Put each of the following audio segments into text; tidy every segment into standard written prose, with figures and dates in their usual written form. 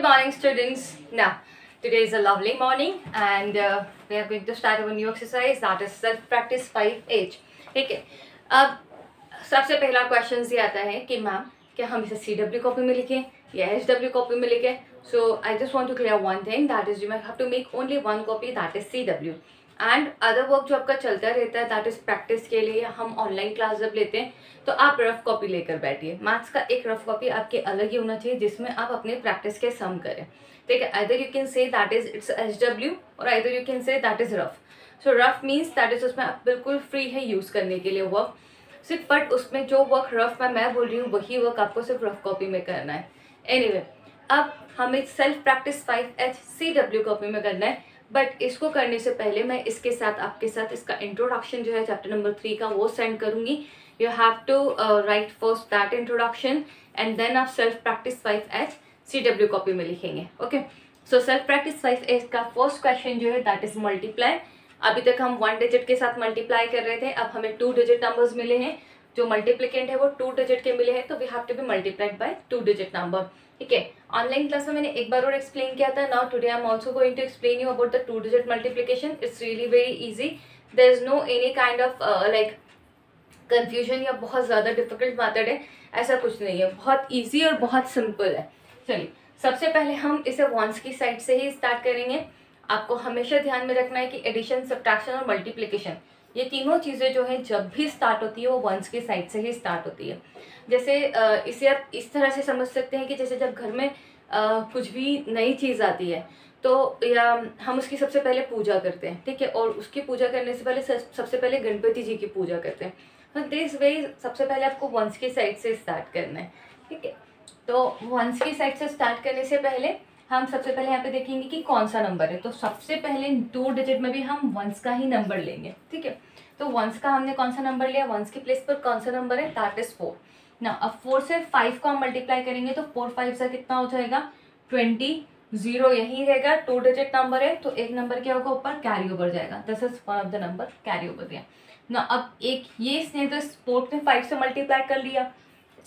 morning, students. Now, today is a lovely morning and we are going to start our new exercise, that is self practice 5H. ठीक है, अब सबसे पहला question ये आता है कि मैम क्या हम इसे CW कॉपी में लिखें या HW कॉपी में लिखें. So I just want to clear one thing, that is you have to make only one copy, that is CW. And other work जो आपका चलता रहता है दैट इज प्रैक्टिस के लिए हम ऑनलाइन क्लास जब लेते हैं तो आप रफ कॉपी लेकर बैठिए. मैथ्स का एक रफ कॉपी आपके अलग ही होना चाहिए जिसमें आप अपने प्रैक्टिस के सम करें. ठीक है, either you can say that is it's HW और either you can say that is rough. So rough means that is उसमें आप बिल्कुल फ्री है यूज करने के लिए वर्क सिर्फ, बट उसमें जो वर्क रफ में मैं बोल रही हूँ वही वर्क आपको सिर्फ रफ कॉपी में करना है. एनीवे, अब हमें self practice 5H CW copy में करना है. बट इसको करने से पहले मैं इसके साथ आपके साथ इसका इंट्रोडक्शन जो है चैप्टर नंबर 3 का वो सेंड करूंगी. You have to write first that introduction and then आप self practice 5H CW copy में लिखेंगे. Okay, so self practice 5H का फर्स्ट क्वेश्चन जो है दैट इज मल्टीप्लाई. अभी तक हम 1 डिजिट के साथ मल्टीप्लाई कर रहे थे, अब हमें 2 डिजिट नंबर्स मिले हैं. जो मल्टीप्लिकेंट है वो 2 डिजिट के मिले हैं, तो we have to be multiplied by 2 digit number. ठीक है, ऑनलाइन क्लास में मैंने एक बार और एक्सप्लेन किया था. Now today I am also going to explain you about the 2 digit multiplication. It's really very easy. There is no any kind of like confusion या बहुत ज़्यादा डिफिकल्ट मेथड है, ऐसा कुछ नहीं है. बहुत ईजी और बहुत सिंपल है. चलिए, सबसे पहले हम इसे वंस की साइड से ही स्टार्ट करेंगे. आपको हमेशा ध्यान में रखना है कि एडिशन, सब्ट्रैक्शन और मल्टीप्लिकेशन ये तीनों चीज़ें जो है जब भी स्टार्ट होती है वो वंस की साइड से ही स्टार्ट होती है. जैसे इसे आप इस तरह से समझ सकते हैं कि जैसे जब घर में कुछ भी नई चीज़ आती है तो या हम उसकी सबसे पहले पूजा करते हैं. ठीक है, और उसकी पूजा करने से पहले सबसे पहले गणपति जी की पूजा करते हैं. तो दिस वे सबसे पहले आपको वंस की साइड से स्टार्ट करना है. ठीक है, तो वंस की साइड से स्टार्ट करने से पहले हम सबसे पहले यहाँ पे देखेंगे कि कौन सा नंबर है. तो सबसे पहले 2 डिजिट में भी हम वंस का ही नंबर लेंगे. ठीक है, तो वंस का हमने कौन सा नंबर लिया, वंस की प्लेस पर कौन सा नंबर है, दैट इज 4. ना अब 4 से 5 को हम मल्टीप्लाई करेंगे तो 4 5 से कितना हो जाएगा 20. 0 यही रहेगा, 2 डिजिट नंबर है तो एक नंबर क्या होगा ऊपर, कैरी ओवर जाएगा. This is one of the number carry over दिया ना. अब एक ये इसने तो स्पोर्ट ने 5 से मल्टीप्लाई कर लिया.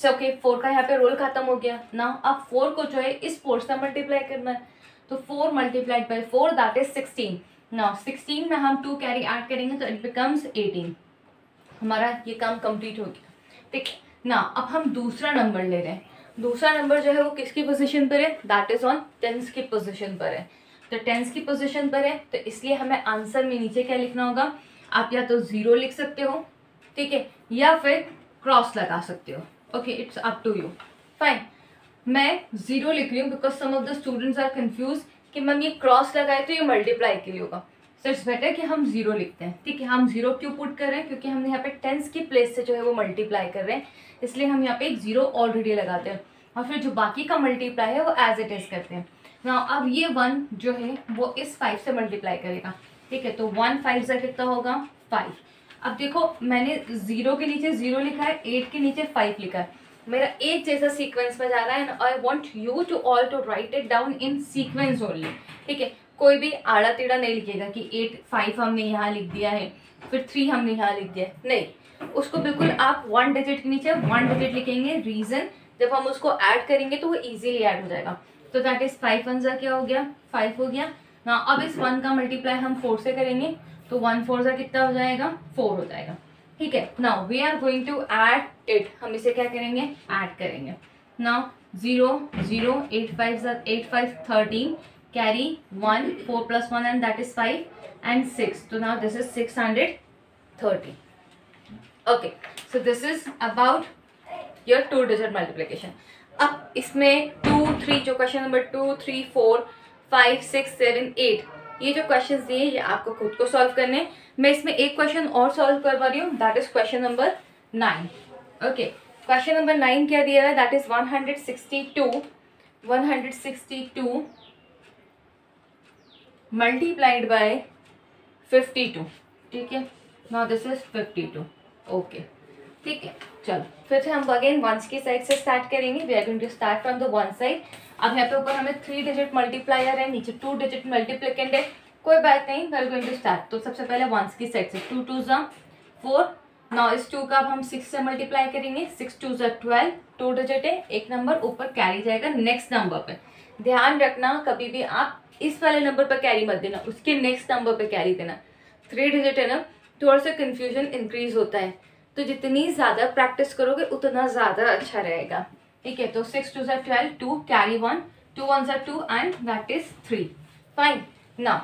ओके, 4 का यहाँ पे रोल खत्म हो गया ना. अब 4 को जो है इस 4 से मल्टीप्लाई करना है तो 4 मल्टीप्लाइड बाई 4 दैट इज 16. ना 16 में हम 2 कैरी ऐड करेंगे तो इट बिकम्स 18. हमारा ये काम कंप्लीट हो गया. ठीक ना, अब हम दूसरा नंबर ले रहे हैं. दूसरा नंबर जो है वो किसकी पोजीशन पर है, दैट इज ऑन टेंस की पोजीशन पर है. तो टेंस की पोजीशन पर है तो इसलिए हमें आंसर में नीचे क्या लिखना होगा, आप या तो 0 लिख सकते हो, ठीक है, या फिर क्रॉस लगा सकते हो. Okay, it's up to you. Fine, मैं 0 लिख रही हूँ because some of the students are confuse कि मैम ये क्रॉस लगाए तो ये मल्टीप्लाई के लिए होगा. सो इट्स बेटर कि हम 0 लिखते हैं. ठीक है, हम 0 क्यों पुट कर रहे हैं, क्योंकि हमने यहाँ पे टेंस की प्लेस से जो है वो मल्टीप्लाई कर रहे हैं, इसलिए हम यहाँ पे एक 0 ऑलरेडी लगाते हैं और फिर जो बाकी का मल्टीप्लाई है वो एज इट इज करते हैं ना. अब ये 1 जो है वो इस 5 से मल्टीप्लाई करेगा. ठीक है, तो 1 5 से कितना होगा 5. अब देखो मैंने 0 के नीचे 0 लिखा है, 8 के नीचे 5 लिखा है, मेरा एक जैसा सीक्वेंस में जा रहा है. I want you to all to write it down in sequence only. ठीक है, कोई भी आड़ा टेढ़ा नहीं लिखेगा कि 8 5 हमने यहाँ लिख दिया है फिर 3 हमने यहाँ लिख दिया है, नहीं. उसको बिल्कुल आप 1 डिजिट के नीचे 1 डिजिट लिखेंगे. रीजन, जब हम उसको ऐड करेंगे तो वो इजीली ऐड हो जाएगा. तो दैट इज 5 1 जा क्या हो गया 5 हो गया ना. अब इस 1 का मल्टीप्लाई हम 4 से करेंगे तो 1 4 जा कितना हो जाएगा 4 हो जाएगा. ठीक है, now we are going to add it. हम इसे क्या करेंगे, ऐड करेंगे. Now 0 0 8 5 13 carry 1 4 plus 1 and that is 5 and 6. So now this is 630. Okay, so this is about your 2 digit multiplication. अब इसमें 2 3 जो क्वेश्चन नंबर 2 3 4 5 6 7 8 ये जो क्वेश्चन दिए ये आपको खुद को सॉल्व करने. मैं इसमें एक क्वेश्चन और सॉल्व करवा रही हूँ, that is question number 9. Okay, question number 9 क्या दिया है, दैट इज 162 मल्टीप्लाइड बाय 52. ठीक है, नाउ दिस इज 52. ओके, ठीक है, चलो फिर से हम अगेन वंस की साइड से स्टार्ट करेंगे. We are going to start from the one side. अब यहाँ पे ऊपर हमें 3 डिजिट मल्टीप्लायर है, नीचे 2 डिजिट मल्टीप्लिकेंट है, कोई बात नहीं. We are going to start. तो सबसे पहले वंस की साइड से 2 2 जा 4 नाउ इस 2 का अब हम 6 से मल्टीप्लाई करेंगे, 6 2 ज़ा 12, 2 डिजिट है, एक नंबर ऊपर कैरी जाएगा नेक्स्ट नंबर पे। ध्यान रखना कभी भी आप इस वाले नंबर पर कैरी मत देना, उसके नेक्स्ट नंबर पे कैरी देना। 3 डिजिट है ना, थोड़ा सा कंफ्यूजन इंक्रीज होता है, तो जितनी ज़्यादा प्रैक्टिस करोगे उतना ज़्यादा अच्छा रहेगा। ठीक है, तो 6 2 ज़ा 12, 2 कैरी 1, 2 1 ज़ा 2 and that is 3। Fine. Now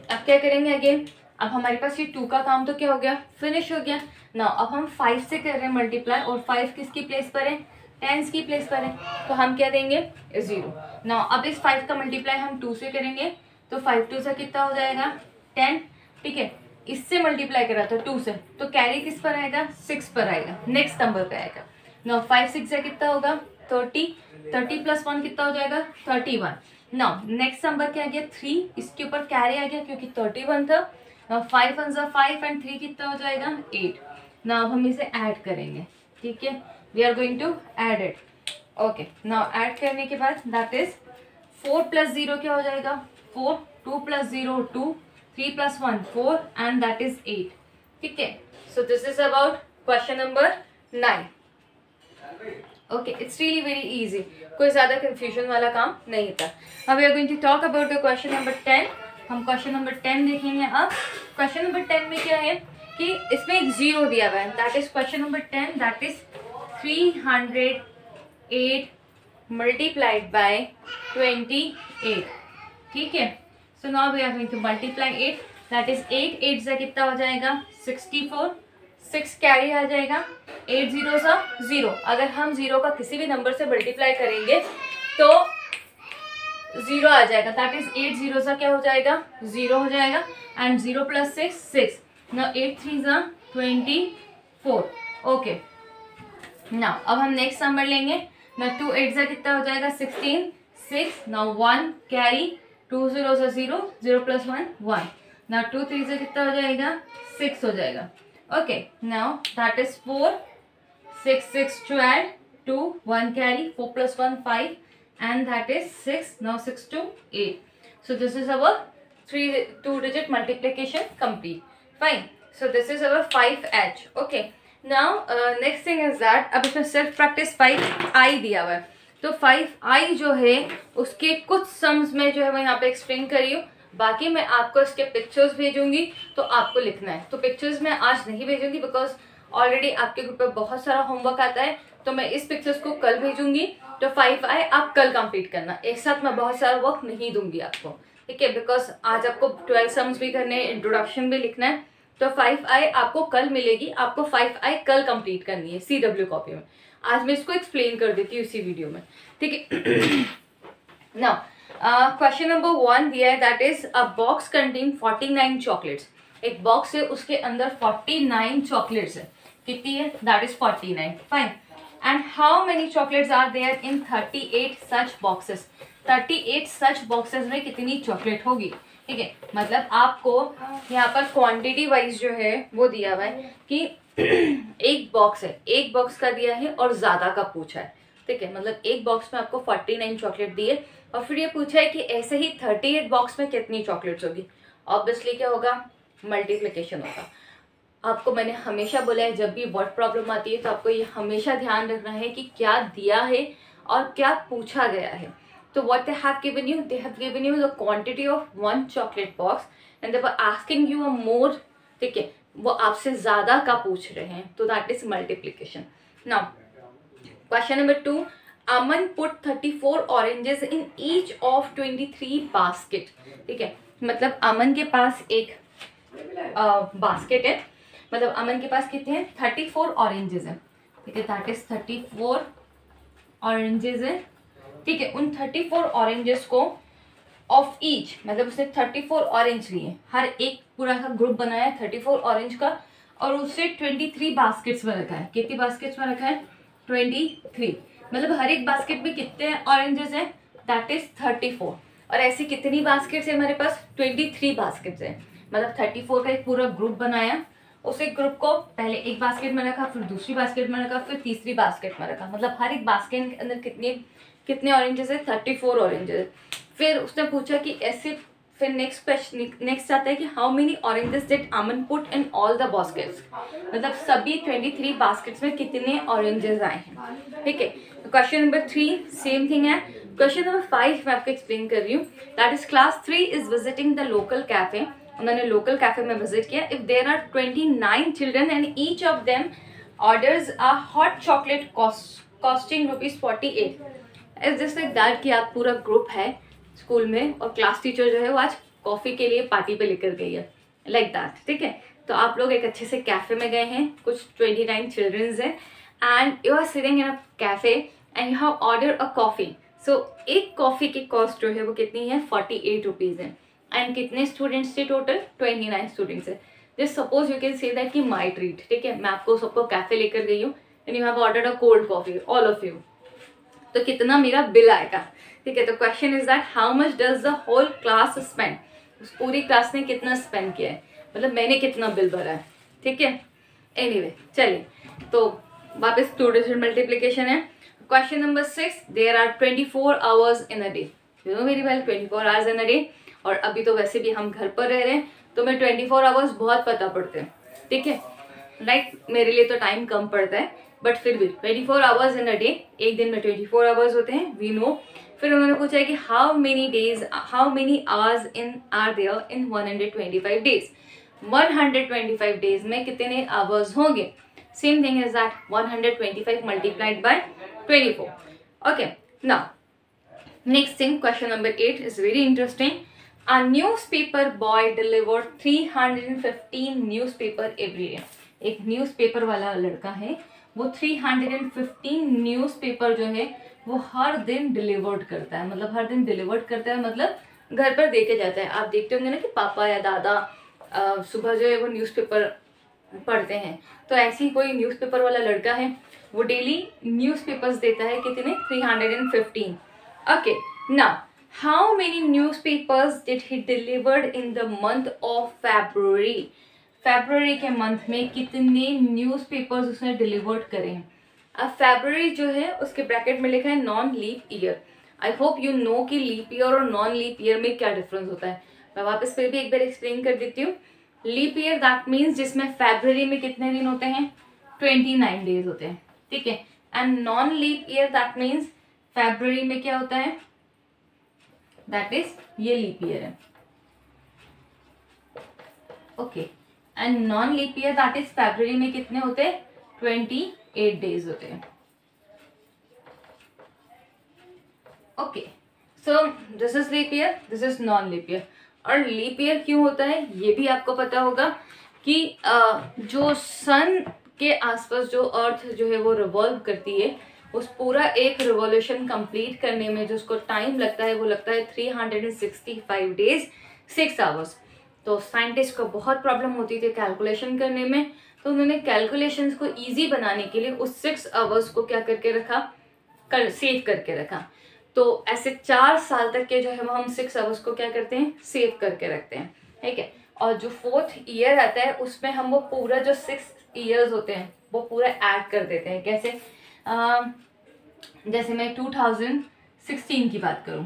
अब क्या करेंगे अगेन, अब हमारे पास ये 2 का काम तो क्या हो गया, फिनिश हो गया। नाउ अब हम 5 से कर रहे हैं मल्टीप्लाई, और 5 किसकी प्लेस पर है, टेंस की प्लेस पर है, तो हम क्या देंगे 0। नाउ अब इस 5 का मल्टीप्लाई हम 2 से करेंगे, तो 5 2 से कितना हो जाएगा 10। ठीक है, इससे मल्टीप्लाई करा था 2 से, तो कैरी किस पर आएगा 6 पर आएगा, नेक्स्ट नंबर पे आएगा। नाउ 5 6 से कितना होगा 30, 30 प्लस 1 कितना हो जाएगा 31। नाउ नेक्स्ट नंबर क्या आ गया 3, इसके ऊपर कैरी आ गया क्योंकि 31 था। नाउ 5 1 ज़ा 5 एंड 3 कितना हो जाएगा 8। नाउ हम इसे ऐड करेंगे। ठीक है, we are going to add it. Okay, now add करने के बाद दैट इज 4 प्लस 0 क्या हो जाएगा 4, 2 plus 0 2, 3 plus 1 4 and that is 8। ठीक है, so this is about question number 9। Okay, it's really very easy, कोई ज़्यादा कंफ्यूजन वाला काम नहीं था। अब we are going to talk about the question number 10। हम क्वेश्चन नंबर 10 देखेंगे। अब क्वेश्चन नंबर 10 में क्या है कि इसमें एक 0 दिया हुआ है, that is question number 10, that is 308 multiplied by 28। ठीक है, so now we are going to multiply 8, that is 8 8 से कितना हो जाएगा 64, 6 कैरी आ जाएगा, 8 0 सा 0। अगर हम 0 का किसी भी नंबर से मल्टीप्लाई करेंगे तो 0 आ जाएगा, दैट इज 8 0 सा क्या हो जाएगा 0 हो जाएगा, एंड 0 प्लस 6 6। नाउ 8 3 सा 24। ओके, नाउ अब हम नेक्स्ट नंबर लेंगे। नाउ 2 8 सा कितना हो जाएगा 16, 6। नाउ 1 कैरी, 2 0 सा 0, 0 प्लस 1 1। नाउ 2 3 से कितना हो जाएगा 6 हो जाएगा। Okay, now that is 4, 6 6 12, 2 1 carry, 4 plus 1 5, and that is 6. Now 6 to 8. So this is our 2 digit multiplication complete. Fine. So this is our 5h. Okay. Now next thing is that अब इसमें self practice 5i दिया हुआ है, तो 5i जो है उसके कुछ सम्स में जो है मैं यहाँ पे एक्सप्लेन करी हूँ, बाकी मैं आपको इसके पिक्चर्स भेजूंगी तो आपको लिखना है। तो पिक्चर्स मैं आज नहीं भेजूंगी बिकॉज ऑलरेडी आपके ग्रुप पे बहुत सारा होमवर्क आता है, तो मैं इस पिक्चर्स को कल भेजूंगी। तो 5i आप कल कंप्लीट करना, एक साथ मैं बहुत सारा वर्क नहीं दूंगी आपको। ठीक है, बिकॉज आज आपको 12 सम्स भी करने हैं, इंट्रोडक्शन भी लिखना है, तो 5i आपको कल मिलेगी। आपको 5i कल कंप्लीट करनी है CW कॉपी में। आज मैं इसको एक्सप्लेन कर देती हूँ इसी वीडियो में। ठीक है, नाउ क्वेश्चन नंबर 1 दिया है, that is a box contain 49 chocolates. एक बॉक्स है, उसके अंदर 49 चॉकलेट्स है। कितनी है, that is 49। Fine, and how many chocolates are there in 38 such boxes. 38 such boxes में कितनी चॉकलेट होगी। ठीक है, मतलब आपको यहाँ पर क्वांटिटी वाइज जो है वो दिया हुआ है कि एक बॉक्स है, एक बॉक्स का दिया है और ज्यादा का पूछा है। ठीक है, मतलब एक बॉक्स में आपको 49 चॉकलेट दिए और फिर ये पूछा है कि ऐसे ही 38 बॉक्स में कितनी चॉकलेट्स होगी। ऑब्वियसली क्या होगा, मल्टीप्लिकेशन होगा। आपको मैंने हमेशा बोला है जब भी वर्ड प्रॉब्लम आती है तो आपको ये हमेशा ध्यान रखना है कि क्या दिया है और क्या पूछा गया है। तो what they have given you, they have given you the quantity of 1 chocolate box and they were asking you a more. ठीक है, वो आपसे ज्यादा का पूछ रहे हैं, तो that is multiplication. Now question number 2, Aman put 34 oranges in each of 23 basket. ठीक है, मतलब अमन के पास एक बास्केट है, मतलब अमन के पास कितने हैं 34 ऑरेंजेस हैं। ठीक है, दैट इज 34 ऑरेंजेस है। ठीक है, उन 34 ऑरेंजेस को ऑफ ईच, मतलब उसने 34 ऑरेंज लिए, हर एक पूरा का ग्रुप बनाया है 34 ऑरेंज का, और उससे 23 बास्केट्स में रखा है। कितनी बास्केट्स में रखा है 23, मतलब हर एक बास्केट में कितने ऑरेंजेस हैं, दैट इज 34। और ऐसी कितनी बास्केट्स है हमारे पास 23 बास्केट्स हैं, मतलब 34 का एक पूरा ग्रुप बनाया, उस एक ग्रुप को पहले एक बास्केट में रखा, फिर दूसरी बास्केट में रखा, फिर तीसरी बास्केट में रखा, मतलब हर एक बास्केट के अंदर कितने ऑरेंजेस है 34 ऑरेंजेस है। फिर उसने पूछा कि ऐसे फिर नेक्स्ट आता है कि how many oranges did Aman put in all the baskets, मतलब सभी 23 बास्केट्स में कितने ऑरेंजेस आए हैं, ठीक है। क्वेश्चन नंबर 3 सेम थिंग है। क्वेश्चन नंबर 5 मैं आपको एक्सप्लेन कर रही हूँ, that is class 3 is visiting the local cafe, उन्होंने लोकल कैफे में विजिट किया। If there are 29 children and each of them orders a hot chocolate costing ₹48, is just like that कि आप पूरा ग्रुप है स्कूल में और क्लास टीचर जो है वो आज कॉफ़ी के लिए पार्टी पे लेकर गई है, लाइक दैट, ठीक है। तो आप लोग एक अच्छे से कैफ़े में गए हैं, कुछ 29 चिल्ड्रंस हैं and you are sitting in a cafe and you have order a coffee. So एक कॉफ़ी की कॉस्ट जो है वो कितनी है, ₹48 है। एंड कितने स्टूडेंट्स थे टोटल, 29 स्टूडेंट्स है। Just suppose you can say that कि माई ट्रीट, ठीक है, मैं आपको सबको कैफ़े लेकर गई हूँ and you have ordered a cold coffee all of you, तो कितना मेरा बिल आएगा, ठीक है। तो question is that how much does the whole class spend, उस पूरी क्लास ने कितना स्पेंड किया है, मतलब मैंने कितना बिल भरा है, ठीक है। एनीवे चलिए, तो वापस टू डिजिट मल्टीप्लीकेशन है। Question number 6, there are 24 hours in a day, you know very well 24 hours in a day, और अभी तो वैसे भी हम घर पर रह रहे हैं तो मैं 24 आवर्स बहुत पता पड़ते हैं, ठीक है, राइट, मेरे लिए तो टाइम कम पड़ता है बट फिर भी 24 आवर्स इन अ डे, एक दिन में 24 आवर्स होते हैं, वी नो। फिर उन्होंने पूछा है कि how many hours in are there in 125 days, 125 days में कितने आवर्स होंगे। Same thing is that 125 multiplied by 24, okay. Now next thing, question number 8 is very interesting. A newspaper boy delivered 315 newspaper every day. एक newspaper वाला लड़का है, वो 315 newspaper जो है वो हर दिन डिलीवर्ड करता है, मतलब हर दिन डिलीवर्ड करता है मतलब घर पर देके जाता है। आप देखते होंगे ना कि पापा या दादा सुबह जो है वो न्यूज़पेपर पढ़ते हैं, तो ऐसी कोई न्यूज़पेपर वाला लड़का है, वो डेली न्यूज़पेपर्स देता है, कितने, 315, okay. Now how many newspapers did he delivered in the month of February? February के मंथ में कितने न्यूज़पेपर्स उसने डिलीवर्ड करे हैं। अब February जो है उसके ब्रैकेट में लिखा है non leap year. I hope you know कि लीप ईयर और नॉन लीप ईयर में क्या डिफरेंस होता है। मैं वापस फिर भी एक बार एक्सप्लेन कर देती हूँ। लीप ईयर दैट मीन्स जिसमें February में कितने दिन होते हैं, 29 डेज होते हैं, ठीक है। And non leap year that means February में क्या होता है, दैट इज ये लीप ईयर है, okay. And non leap year that is February में कितने होते हैं, 28 डेज होते हैं, okay. So this is leap year, this is non leap year. और लीप ईयर क्यों होता है ये भी आपको पता होगा कि जो सन के आसपास जो अर्थ जो है वो रिवॉल्व करती है, उस पूरा एक रिवॉल्यूशन कंप्लीट करने में जो उसको टाइम लगता है वो लगता है 365 डेज 6 आवर्स। तो साइंटिस्ट को बहुत प्रॉब्लम होती थी कैलकुलेशन करने में, तो उन्होंने कैलकुलेशंस को इजी बनाने के लिए उस 6 आवर्स को क्या करके रखा, सेव करके रखा। तो ऐसे 4 साल तक के जो है वो हम 6 आवर्स को क्या करते हैं, सेव करके रखते हैं, ठीक है। और जो 4th ईयर आता है उसमें हम वो पूरा जो 6 ईयर्स होते हैं वो पूरा ऐड कर देते हैं। कैसे, जैसे मैं 2016 की बात करूं,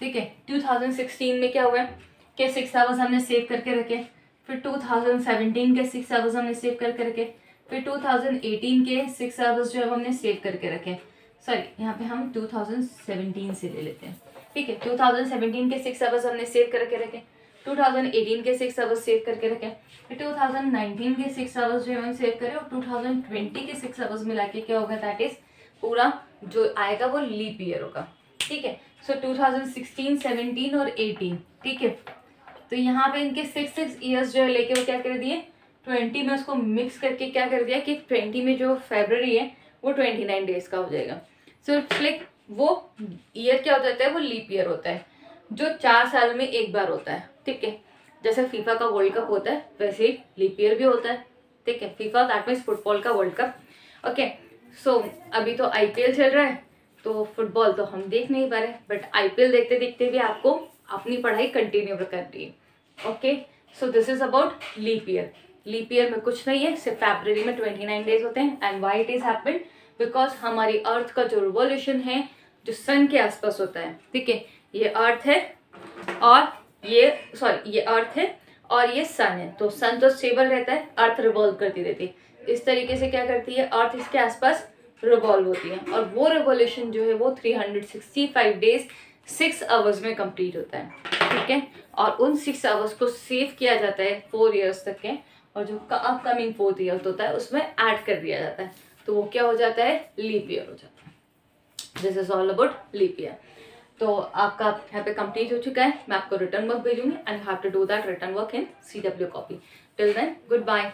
ठीक है, 2016 में क्या हुआ है कि 6 आवर्स हमने सेव करके रखे, फिर 2017 के 6 आवर्स हमने सेव करके रखे, फिर 2018 के 6 आवर्स जो है हमने सेव करके रखे। सॉरी, यहाँ पे हम 2017 से ले लेते हैं, ठीक है। 2017 के 6 आवर्स हमने सेव करके रखे, 2018 के 6 आवर्स सेव करके रखे, फिर 2019 के 6 आवर्स जो है हम सेव करें, और 2020 के 6 आवर्स मिला के क्या होगा, दैट इज पूरा जो आएगा वो लीप ईयर होगा, ठीक है। सो 2016, 17 और 18, ठीक है। तो यहाँ पे इनके 6 ईयर्स जो है लेके वो क्या कर दिए, 20 में उसको मिक्स करके क्या कर दिया कि 20 में जो February है वो 29 डेज का हो जाएगा। सो इट्स लाइक वो ईयर क्या हो जाता है, वो लीप ईयर होता है जो 4 साल में एक बार होता है, ठीक है। जैसे फीफा का वर्ल्ड कप होता है वैसे ही लीप ईयर भी होता है, ठीक है। फीफा दैट मीन्स फुटबॉल का वर्ल्ड कप, ओके। सो अभी तो IPL चल रहा है तो फुटबॉल तो हम देख नहीं पा रहे, बट IPL देखते देखते भी आपको अपनी पढ़ाई कंटिन्यू करनी है, okay. So this is about leap year. Leap year में कुछ नहीं है, सिर्फ February में 29 डेज होते हैं। And why it is happened, because हमारी अर्थ का जो रिवॉल्यूशन है जो सन के आसपास होता है, ठीक है, ये अर्थ है और ये सॉरी ये अर्थ है और ये सन है, तो सन तो स्टेबल रहता है, अर्थ रिवॉल्व करती रहती है। इस तरीके से क्या करती है, अर्थ इसके आसपास रिवॉल्व होती है और वो रिवॉल्यूशन जो है वो 365 डेज 6 आवर्स में कंप्लीट होता है, ठीक है। और उन 6 आवर्स को सेव किया जाता है 4 ईयर्स तक के, और जो अपकमिंग 4th ईयर होता है उसमें ऐड कर दिया जाता है, तो वो क्या हो जाता है, लीप ईयर हो जाता है। This is all about leap year. तो आपका यहाँ पे कंप्लीट हो चुका है, मैं आपको रिटर्न वर्क भेजूंगी and you have to do that return work in CW copy. Till then good bye.